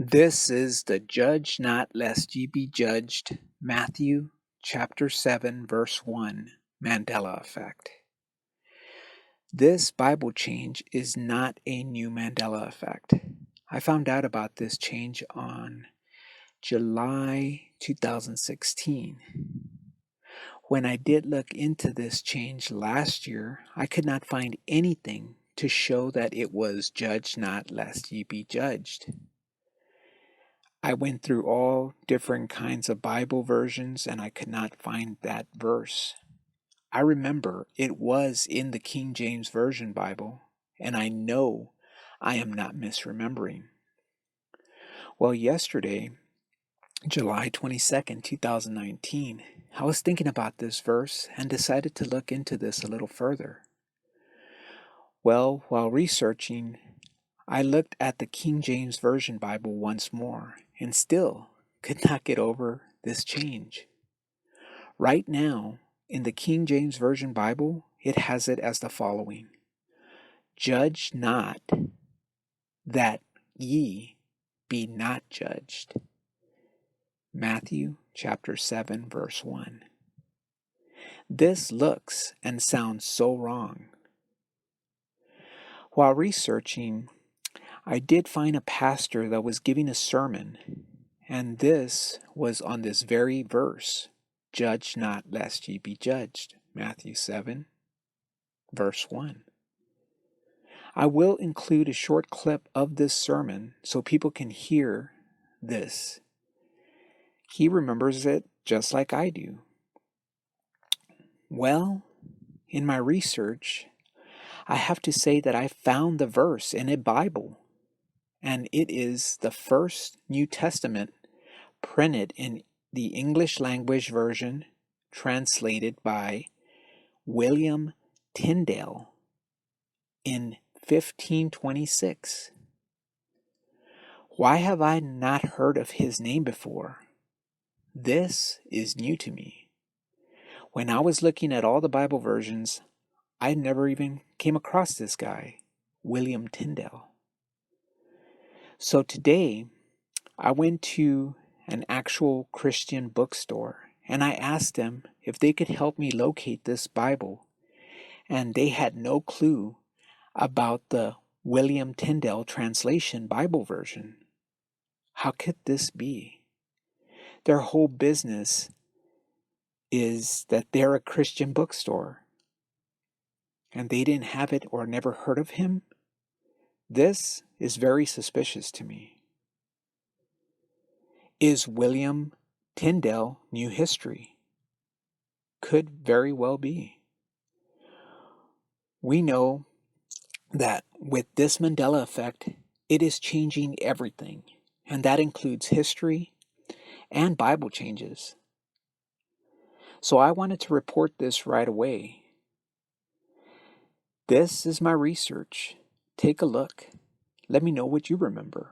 This is the Judge Not Lest Ye Be Judged, Matthew chapter 7, verse 1, Mandela Effect. This Bible change is not a new Mandela effect. I found out about this change on July 2016. When I did look into this change last year, I could not find anything to show that it was Judge Not Lest Ye Be Judged. I went through all different kinds of Bible versions and I could not find that verse. I remember it was in the King James Version Bible, and I know I am not misremembering. Well, yesterday, July 22nd, 2019, I was thinking about this verse and decided to look into this a little further. Well, while researching, I looked at the King James Version Bible once more and still could not get over this change. Right now, in the King James Version Bible, it has it as the following: Judge not, that ye be not judged. Matthew chapter 7, verse 1. This looks and sounds so wrong. While researching, I did find a pastor that was giving a sermon, and this was on this very verse, Judge not lest ye be judged, Matthew 7, verse 1. I will include a short clip of this sermon so people can hear this. He remembers it just like I do. Well, in my research, I have to say that I found the verse in a Bible, and it is the first New Testament printed in the English language version, translated by William Tyndale in 1526. Why have I not heard of his name before? This is new to me. When I was looking at all the Bible versions, I never even came across this guy, William Tyndale. So today, I went to an actual Christian bookstore and I asked them if they could help me locate this Bible, and they had no clue about the William Tyndale translation Bible version. How could this be? Their whole business is that they're a Christian bookstore, and they didn't have it or never heard of him? This is very suspicious to me. Is William Tyndale new history? Could very well be. We know that with this Mandela effect, it is changing everything, and that includes history and Bible changes. So I wanted to report this right away. This is my research. Take a look. Let me know what you remember.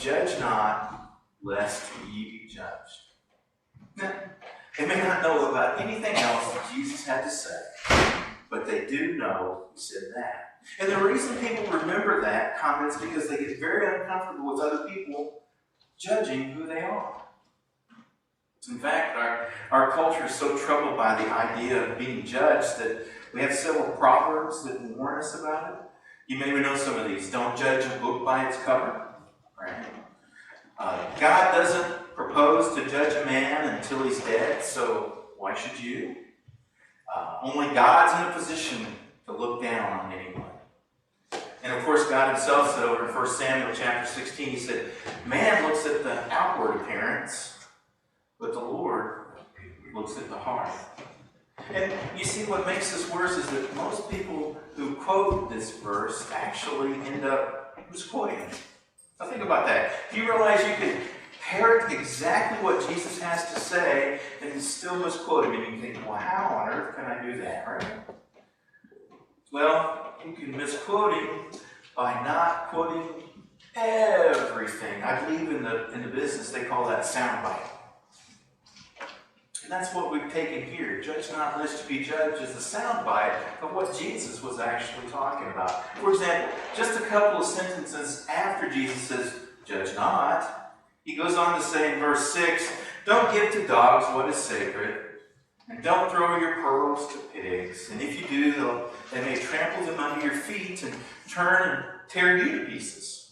Judge not, lest ye be judged. Now, they may not know about anything else that Jesus had to say, but they do know he said that. And the reason people remember that comment is because they get very uncomfortable with other people judging who they are. In fact, our culture is so troubled by the idea of being judged that we have several proverbs that warn us about it. You may know some of these. Don't judge a book by its cover. Right? God doesn't propose to judge a man until he's dead, so why should you? Only God's in a position to look down on anyone. And of course, God himself said over in 1 Samuel chapter 16, he said, man looks at the outward appearance, but the Lord looks at the heart. And you see, what makes this worse is that most people who quote this verse actually end up misquoting it. Now think about that. Do you realize you can parrot exactly what Jesus has to say and still misquote him? And you think, well, how on earth can I do that, right? Well, you can misquote him by not quoting everything. I believe in the business they call that soundbite. And that's what we've taken here. Judge not, lest you be judged is the soundbite of what Jesus was actually talking about. For example, just a couple of sentences after Jesus says, judge not, he goes on to say in verse 6, don't give to dogs what is sacred, and don't throw your pearls to pigs. And if you do, they may trample them under your feet and turn and tear you to pieces.